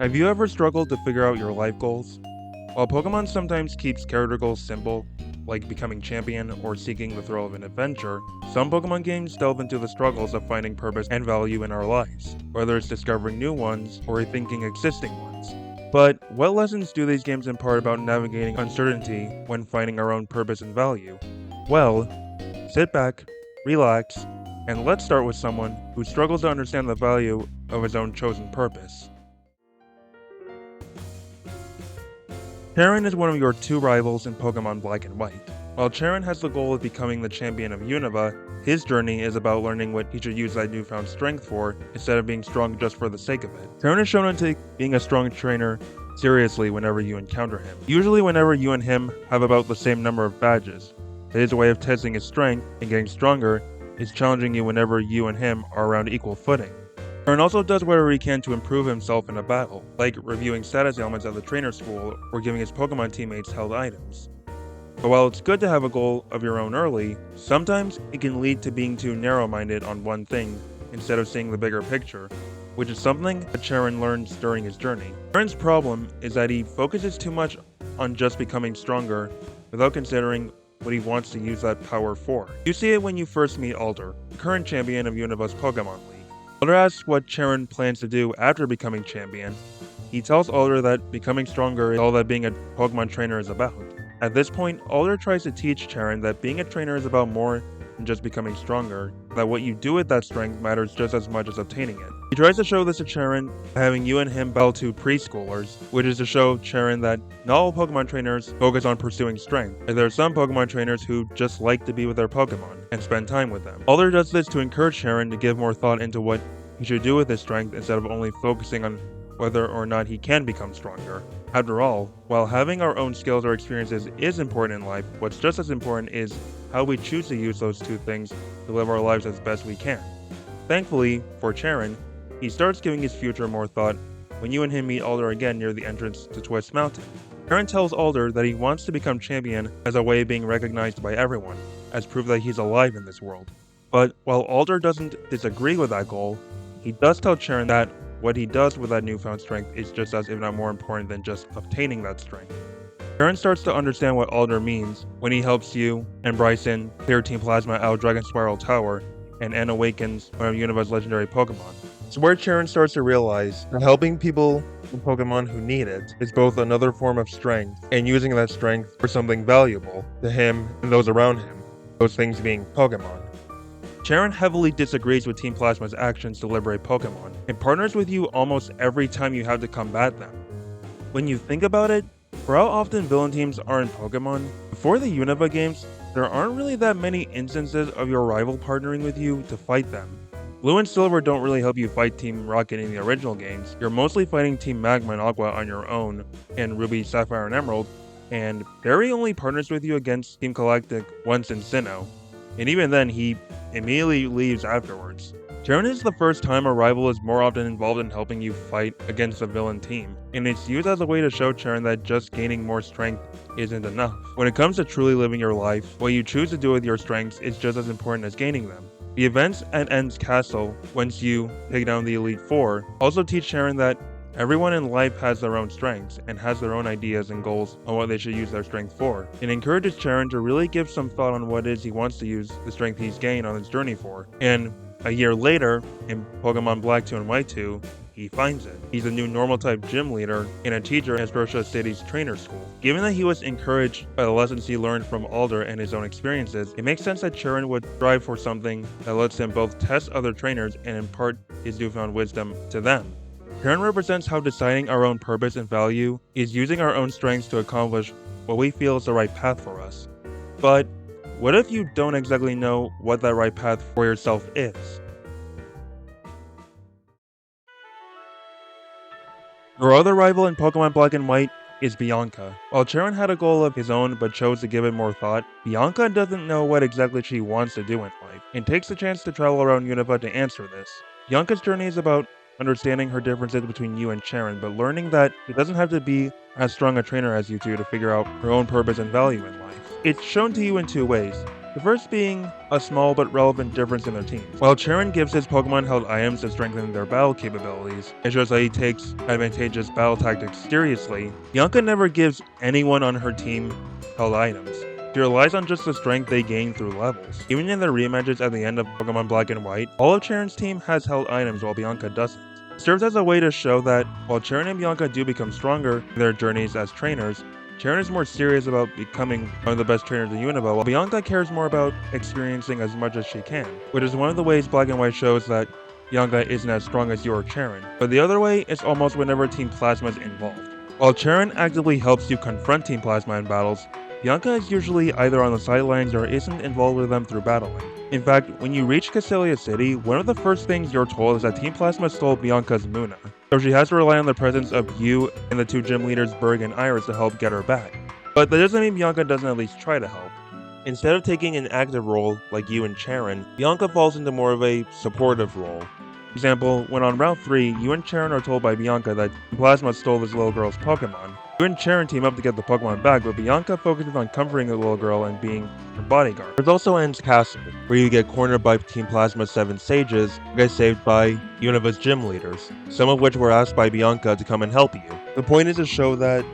Have you ever struggled to figure out your life goals? While Pokemon sometimes keeps character goals simple, like becoming champion or seeking the thrill of an adventure, some Pokemon games delve into the struggles of finding purpose and value in our lives, whether it's discovering new ones or rethinking existing ones. But what lessons do these games impart about navigating uncertainty when finding our own purpose and value? Well, sit back, relax, and let's start with someone who struggles to understand the value of his own chosen purpose. Charon is one of your two rivals in Pokemon Black and White. While Charon has the goal of becoming the champion of Unova, his journey is about learning what he should use that newfound strength for, instead of being strong just for the sake of it. Charon is shown to take being a strong trainer seriously whenever you encounter him. Usually whenever you and him have about the same number of badges. His way of testing his strength and getting stronger is challenging you whenever you and him are around equal footing. Charon also does whatever he can to improve himself in a battle, like reviewing status ailments at the trainer school or giving his Pokemon teammates held items. But while it's good to have a goal of your own early, sometimes it can lead to being too narrow-minded on one thing instead of seeing the bigger picture, which is something that Charon learns during his journey. Charon's problem is that he focuses too much on just becoming stronger without considering what he wants to use that power for. You see it when you first meet Alder, the current champion of Unova's Pokemon League. Alder asks what Charon plans to do after becoming champion. He tells Alder that becoming stronger is all that being a Pokemon trainer is about. At this point, Alder tries to teach Charon that being a trainer is about more than just becoming stronger, that what you do with that strength matters just as much as obtaining it. He tries to show this to Charon by having you and him battle two preschoolers, which is to show Charon that not all Pokemon trainers focus on pursuing strength, and there are some Pokemon trainers who just like to be with their Pokemon and spend time with them. Alder does this to encourage Charon to give more thought into what he should do with his strength instead of only focusing on whether or not he can become stronger. After all, while having our own skills or experiences is important in life, what's just as important is how we choose to use those two things to live our lives as best we can. Thankfully, for Charon, he starts giving his future more thought when you and him meet Alder again near the entrance to Twist Mountain. Charon tells Alder that he wants to become champion as a way of being recognized by everyone, as proof that he's alive in this world. But while Alder doesn't disagree with that goal, he does tell Charon that what he does with that newfound strength is just as, if not more important than just obtaining that strength. Charon starts to understand what Alder means when he helps you and Bryson clear Team Plasma out of Dragon Spiral Tower and N awakens one of Unova's legendary Pokemon. It's where Charon starts to realize that helping people and Pokemon who need it is both another form of strength and using that strength for something valuable to him and those around him, those things being Pokemon. Charon heavily disagrees with Team Plasma's actions to liberate Pokemon, and partners with you almost every time you have to combat them. When you think about it, for how often villain teams are in Pokemon, before the Unova games, there aren't really that many instances of your rival partnering with you to fight them. Blue and Silver don't really help you fight Team Rocket in the original games. You're mostly fighting Team Magma and Aqua on your own in Ruby, Sapphire, and Emerald, and Barry only partners with you against Team Galactic once in Sinnoh, and even then he immediately leaves afterwards. Charon is the first time a rival is more often involved in helping you fight against a villain team, and it's used as a way to show Charon that just gaining more strength isn't enough. When it comes to truly living your life, what you choose to do with your strengths is just as important as gaining them. The events at End's Castle, once you take down the Elite Four, also teach Charon that everyone in life has their own strengths and has their own ideas and goals on what they should use their strength for. It encourages Charon to really give some thought on what it is he wants to use the strength he's gained on his journey for. And a year later, in Pokemon Black 2 and White 2, he finds it. He's a new normal-type gym leader and a teacher at Scotia City's trainer school. Given that he was encouraged by the lessons he learned from Alder and his own experiences, it makes sense that Charon would strive for something that lets him both test other trainers and impart his newfound wisdom to them. Charon represents how deciding our own purpose and value is using our own strengths to accomplish what we feel is the right path for us. But what if you don't exactly know what that right path for yourself is? Your other rival in Pokemon Black and White is Bianca. While Charon had a goal of his own but chose to give it more thought, Bianca doesn't know what exactly she wants to do in life, and takes the chance to travel around Unova to answer this. Bianca's journey is about understanding her differences between you and Charon, but learning that it doesn't have to be as strong a trainer as you two to figure out her own purpose and value in life. It's shown to you in two ways. The first being a small but relevant difference in their teams. While Cheren gives his Pokemon held items to strengthen their battle capabilities, it shows that he takes advantageous battle tactics seriously, Bianca never gives anyone on her team held items. She relies on just the strength they gain through levels. Even in their rematches at the end of Pokemon Black and White, all of Cheren's team has held items while Bianca doesn't. It serves as a way to show that while Cheren and Bianca do become stronger in their journeys as trainers, Cheren is more serious about becoming one of the best trainers in Unova, while Bianca cares more about experiencing as much as she can, which is one of the ways Black and White shows that Bianca isn't as strong as you or Cheren. But the other way is almost whenever Team Plasma is involved. While Cheren actively helps you confront Team Plasma in battles, Bianca is usually either on the sidelines or isn't involved with them through battling. In fact, when you reach Castelia City, one of the first things you're told is that Team Plasma stole Bianca's Muna, so she has to rely on the presence of you and the two gym leaders Berg and Iris to help get her back. But that doesn't mean Bianca doesn't at least try to help. Instead of taking an active role like you and Cheren, Bianca falls into more of a supportive role. For example, when on Route 3, you and Cheren are told by Bianca that Plasma stole this little girl's Pokemon. You and Cheren team up to get the Pokemon back, but Bianca focuses on comforting the little girl and being her bodyguard. There's also End's Castle, where you get cornered by Team Plasma's 7 sages, who get saved by Unova's gym leaders, some of which were asked by Bianca to come and help you. The point is to show that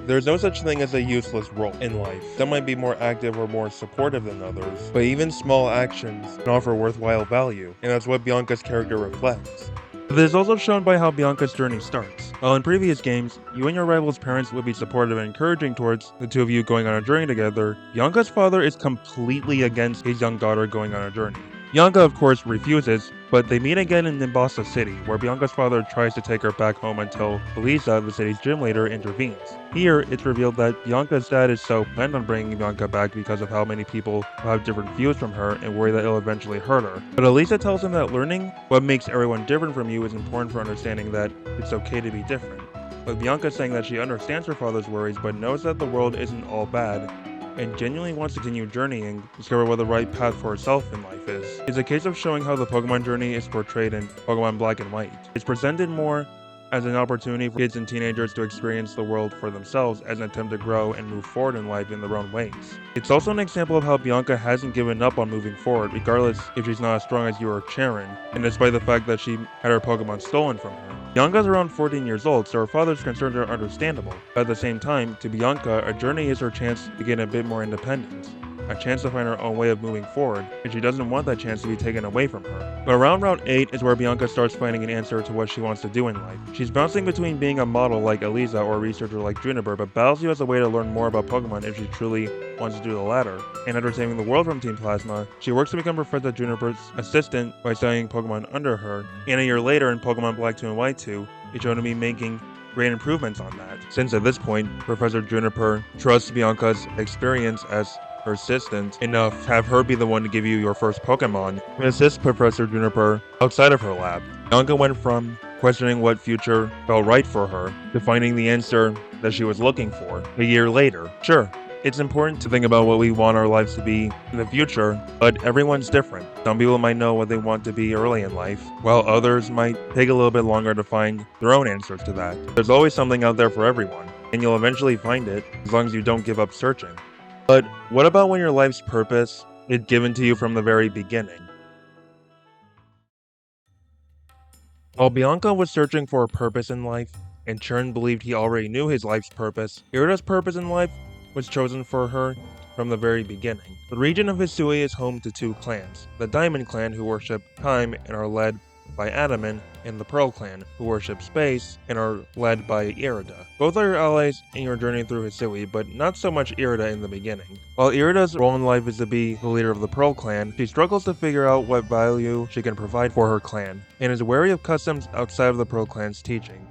there's no such thing as a useless role in life. Some might be more active or more supportive than others, but even small actions can offer worthwhile value, and that's what Bianca's character reflects. This is also shown by how Bianca's journey starts. While in previous games, you and your rival's parents would be supportive and encouraging towards the two of you going on a journey together, Bianca's father is completely against his young daughter going on a journey. Bianca, of course, refuses, but they meet again in Nimbasa City, where Bianca's father tries to take her back home until Elisa, the city's gym leader, intervenes. Here, it's revealed that Bianca's dad is so bent on bringing Bianca back because of how many people will have different views from her and worry that it'll eventually hurt her. But Elisa tells him that learning what makes everyone different from you is important for understanding that it's okay to be different. With Bianca saying that she understands her father's worries but knows that the world isn't all bad, and genuinely wants to continue journeying, discover what the right path for herself in life is. It's a case of showing how the Pokemon journey is portrayed in Pokemon Black and White. It's presented more as an opportunity for kids and teenagers to experience the world for themselves as an attempt to grow and move forward in life in their own ways. It's also an example of how Bianca hasn't given up on moving forward, regardless if she's not as strong as you or Cheren, and despite the fact that she had her Pokemon stolen from her. Bianca's around 14 years old, so her father's concerns are understandable. But at the same time, to Bianca, a journey is her chance to gain a bit more independence, a chance to find her own way of moving forward, and she doesn't want that chance to be taken away from her. But around Route 8 is where Bianca starts finding an answer to what she wants to do in life. She's bouncing between being a model like Elisa or a researcher like Juniper, but battles you as a way to learn more about Pokemon if she truly wants to do the latter. And after saving the world from Team Plasma, she works to become Professor Juniper's assistant by studying Pokemon under her, and a year later in Pokemon Black 2 and White 2, it's shown to be making great improvements on that, since at this point, Professor Juniper trusts Bianca's experience as her assistant enough to have her be the one to give you your first Pokemon and assist Professor Juniper outside of her lab. Bianca went from questioning what future felt right for her to finding the answer that she was looking for a year later. Sure, it's important to think about what we want our lives to be in the future, but everyone's different. Some people might know what they want to be early in life, while others might take a little bit longer to find their own answers to that. There's always something out there for everyone, and you'll eventually find it as long as you don't give up searching. But what about when your life's purpose is given to you from the very beginning? While Bianca was searching for a purpose in life, and Chern believed he already knew his life's purpose, Irida's purpose in life was chosen for her from the very beginning. The region of Hisui is home to 2 clans, the Diamond Clan, who worship time and are led by Adaman, and the Pearl Clan, who worship space and are led by Irida. Both are your allies in your journey through Hisui, but not so much Irida in the beginning. While Irida's role in life is to be the leader of the Pearl Clan, she struggles to figure out what value she can provide for her clan, and is wary of customs outside of the Pearl Clan's teaching.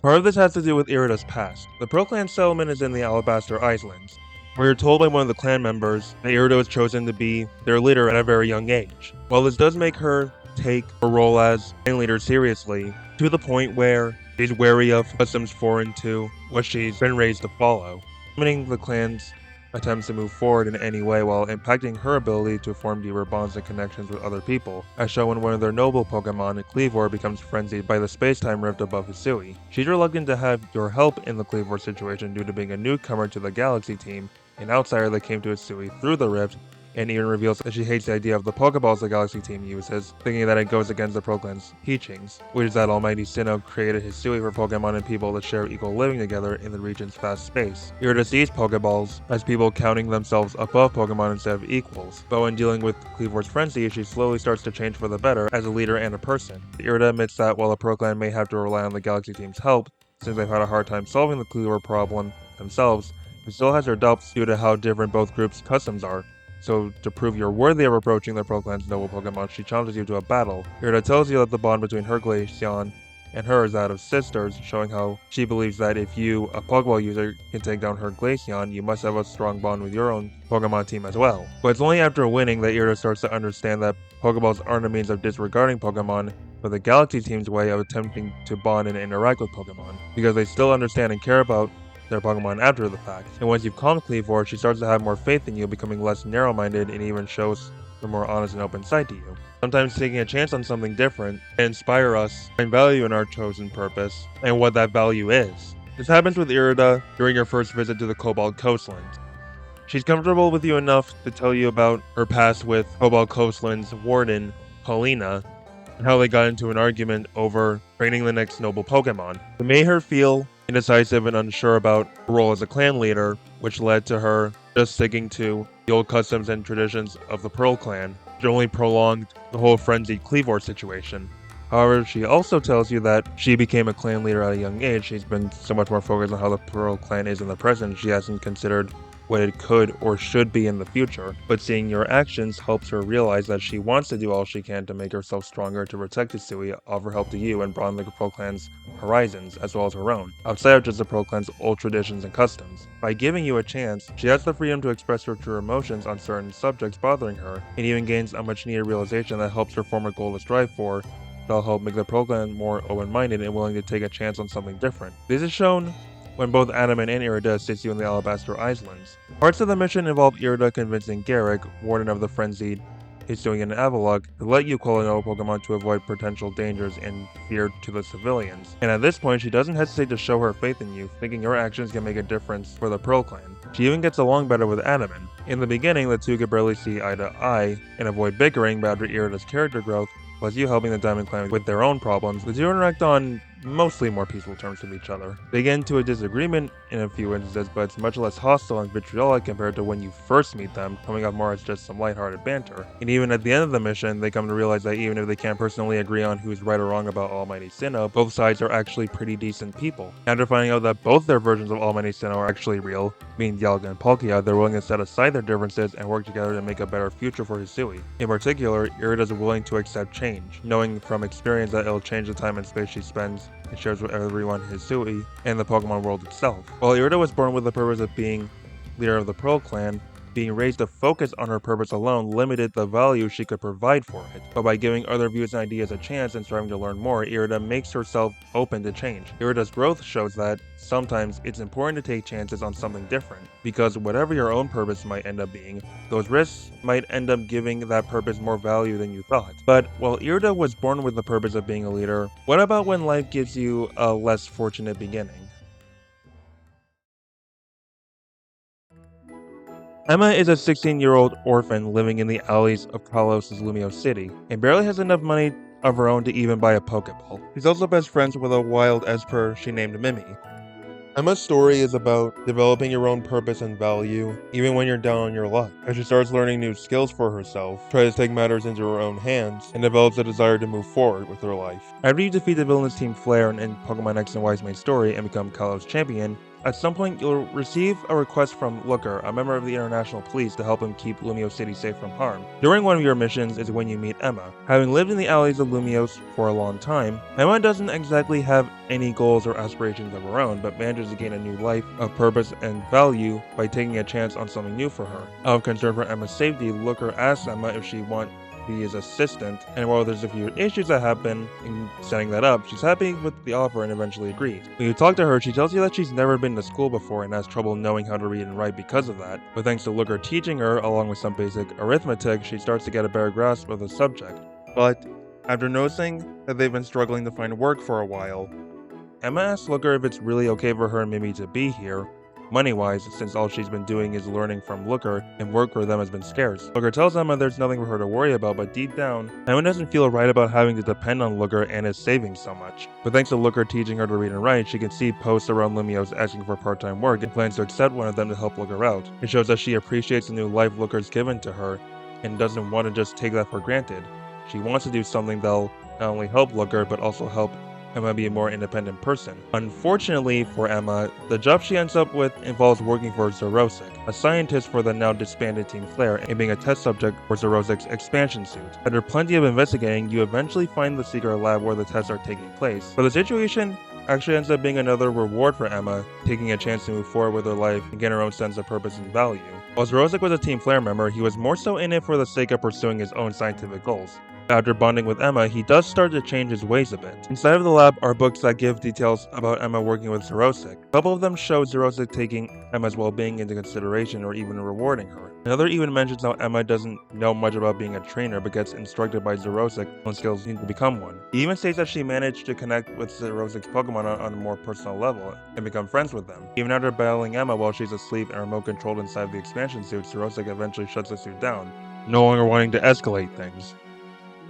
Part of this has to do with Irida's past. The Pearl Clan settlement is in the Alabaster Islands, where you're told by one of the clan members that Irida was chosen to be their leader at a very young age. While this does make her take her role as clan leader seriously, to the point where she's wary of customs foreign to what she's been raised to follow, limiting the clan's attempts to move forward in any way while impacting her ability to form deeper bonds and connections with other people, as shown when one of their noble Pokemon, Cleavor, becomes frenzied by the space-time rift above Hisui. She's reluctant to have your help in the Cleavor situation due to being a newcomer to the Galaxy team, an outsider that came to Hisui through the rift, and even reveals that she hates the idea of the Pokeballs the Galaxy team uses, thinking that it goes against the Pro Clan's teachings, which is that Almighty Sinnoh created Hisui for Pokemon and people to share equal living together in the region's vast space. Irida sees Pokeballs as people counting themselves above Pokemon instead of equals, but when dealing with Kleavor's frenzy, she slowly starts to change for the better as a leader and a person. Irida admits that while the Pro Clan may have to rely on the Galaxy team's help, since they've had a hard time solving the Kleavor problem themselves, she still has her doubts due to how different both groups' customs are. So, to prove you're worthy of approaching the Pro Clan's noble Pokemon, she challenges you to a battle. Irida tells you that the bond between her Glaceon and her is that of sisters, showing how she believes that if you, a Pokeball user, can take down her Glaceon, you must have a strong bond with your own Pokemon team as well. But it's only after winning that Irida starts to understand that Pokeballs aren't a means of disregarding Pokemon, but the Galaxy team's way of attempting to bond and interact with Pokemon, because they still understand and care about their Pokemon after the fact. And once you've calmed Kleavor, she starts to have more faith in you, becoming less narrow-minded and even shows a more honest and open side to you. Sometimes taking a chance on something different can inspire us to find value in our chosen purpose and what that value is. This happens with Irida during your first visit to the Cobalt Coastlands. She's comfortable with you enough to tell you about her past with Cobalt Coastlands warden, Paulina, and how they got into an argument over training the next noble Pokemon. It made her feel indecisive and unsure about her role as a clan leader, which led to her just sticking to the old customs and traditions of the Pearl clan, which only prolonged the whole frenzied Kleavor situation. However, she also tells you that she became a clan leader at a young age. She's been so much more focused on how the Pearl clan is in the present, she hasn't considered what it could or should be in the future, but seeing your actions helps her realize that she wants to do all she can to make herself stronger to protect Hisui, offer help to you, and broaden the Pro Clan's horizons, as well as her own, outside of just the Pro Clan's old traditions and customs. By giving you a chance, she has the freedom to express her true emotions on certain subjects bothering her, and even gains a much needed realization that helps her form a goal to strive for, that'll help make the Pro Clan more open-minded and willing to take a chance on something different. This is shown when both Adamant and Irida assist you in the Alabaster Islands. Parts of the mission involve Irida convincing Garrick, warden of the frenzied Hisui and Avalok, to let you call a noble Pokemon to avoid potential dangers and fear to the civilians. And at this point, she doesn't hesitate to show her faith in you, thinking your actions can make a difference for the Pearl Clan. She even gets along better with Adamant. In the beginning, the two could barely see eye to eye and avoid bickering, but after Irida's character growth, plus you helping the Diamond Clan with their own problems, the two interact on mostly more peaceful terms with each other. They get into a disagreement in a few instances, but it's much less hostile and vitriolic compared to when you first meet them, coming off more as just some lighthearted banter. And even at the end of the mission, they come to realize that even if they can't personally agree on who's right or wrong about Almighty Sinnoh, both sides are actually pretty decent people. After finding out that both their versions of Almighty Sinnoh are actually real, being Dialga and Palkia, they're willing to set aside their differences and work together to make a better future for Hisui. In particular, Irida is willing to accept change, knowing from experience that it'll change the time and space she spends and shares with everyone Hisui and the Pokemon world itself. While Irida was born with the purpose of being leader of the Pearl Clan, being raised to focus on her purpose alone limited the value she could provide for it. But by giving other views and ideas a chance and striving to learn more, Irida makes herself open to change. Irida's growth shows that sometimes it's important to take chances on something different, because whatever your own purpose might end up being, those risks might end up giving that purpose more value than you thought. But while Irida was born with the purpose of being a leader, what about when life gives you a less fortunate beginning? Emma is a 16-year-old orphan living in the alleys of Kalos' Lumio City, and barely has enough money of her own to even buy a Pokeball. She's also best friends with a wild Esper she named Mimi. Emma's story is about developing your own purpose and value, even when you're down on your luck, as she starts learning new skills for herself, tries to take matters into her own hands, and develops a desire to move forward with her life. After you defeat the villainous Team Flare and end Pokemon X and Y's main story and become Kalos champion, at some point you'll receive a request from Looker, a member of the International Police, to help him keep Lumio City safe from harm. During one of your missions is when you meet Emma. Having lived in the alleys of Lumios for a long time, Emma doesn't exactly have any goals or aspirations of her own, but manages to gain a new life of purpose and value by taking a chance on something new for her. Out of concern for Emma's safety, Looker asks Emma if she wants be his assistant, and while there's a few issues that happen in setting that up, she's happy with the offer and eventually agrees. When you talk to her, she tells you that she's never been to school before and has trouble knowing how to read and write because of that, but thanks to Looker teaching her, along with some basic arithmetic, she starts to get a better grasp of the subject. But after noticing that they've been struggling to find work for a while, Emma asks Looker if it's really okay for her and Mimi to be here, money-wise, since all she's been doing is learning from Looker, and work for them has been scarce. Looker tells Emma there's nothing for her to worry about, but deep down, Emma doesn't feel right about having to depend on Looker and his savings so much. But thanks to Looker teaching her to read and write, she can see posts around Lumiose asking for part-time work and plans to accept one of them to help Looker out. It shows that she appreciates the new life Looker's given to her and doesn't want to just take that for granted. She wants to do something that'll not only help Looker, but also help Emma be a more independent person. Unfortunately for Emma, the job she ends up with involves working for Zerosic, a scientist for the now disbanded Team Flare, and being a test subject for Zerosic's expansion suit. After plenty of investigating, you eventually find the secret lab where the tests are taking place. But the situation actually ends up being another reward for Emma, taking a chance to move forward with her life and get her own sense of purpose and value. While Zerosic was a Team Flare member, he was more so in it for the sake of pursuing his own scientific goals. After bonding with Emma, he does start to change his ways a bit. Inside of the lab are books that give details about Emma working with Zerosic. A couple of them show Zerosic taking Emma's well-being into consideration or even rewarding her. Another even mentions how Emma doesn't know much about being a trainer but gets instructed by Zerosic on skills needed to become one. He even states that she managed to connect with Zerosic's Pokemon on a more personal level and become friends with them. Even after battling Emma while she's asleep and remote controlled inside the expansion suit, Zerosic eventually shuts the suit down, no longer wanting to escalate things.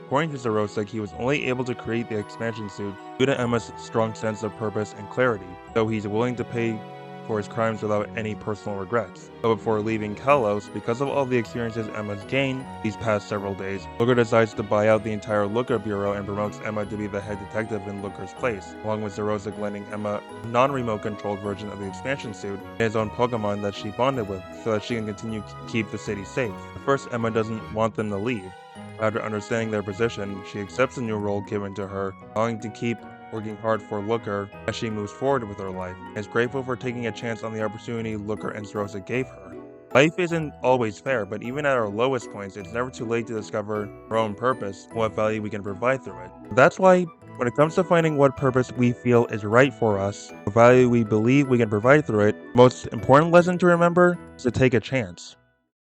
According to Zerosic, he was only able to create the expansion suit due to Emma's strong sense of purpose and clarity, though he's willing to pay for his crimes without any personal regrets. But before leaving Kalos, because of all the experiences Emma's gained these past several days, Looker decides to buy out the entire Looker Bureau and promotes Emma to be the head detective in Looker's place, along with Zerosic lending Emma a non-remote controlled version of the expansion suit and his own Pokemon that she bonded with, so that she can continue to keep the city safe. At first, Emma doesn't want them to leave. After understanding their position, she accepts the new role given to her, allowing to keep working hard for Looker as she moves forward with her life, and is grateful for taking a chance on the opportunity Looker and Zerosic gave her. Life isn't always fair, but even at our lowest points, it's never too late to discover our own purpose and what value we can provide through it. That's why, when it comes to finding what purpose we feel is right for us, what value we believe we can provide through it, the most important lesson to remember is to take a chance.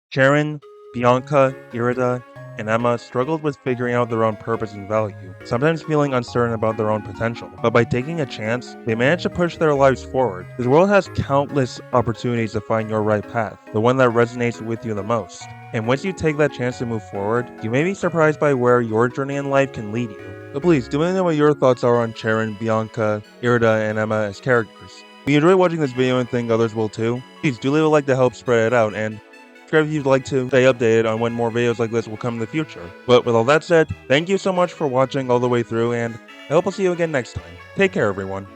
Sharon, Bianca, Irida, and Emma struggled with figuring out their own purpose and value, sometimes feeling uncertain about their own potential. But by taking a chance, they managed to push their lives forward. This world has countless opportunities to find your right path, the one that resonates with you the most. And once you take that chance to move forward, you may be surprised by where your journey in life can lead you. So please, do let me know what your thoughts are on Sharon, Bianca, Irida, and Emma as characters. If you enjoyed watching this video and think others will too, please do leave a like to help spread it out, and subscribe if you'd like to stay updated on when more videos like this will come in the future. But with all that said, thank you so much for watching all the way through, and I hope I'll see you again next time. Take care, everyone.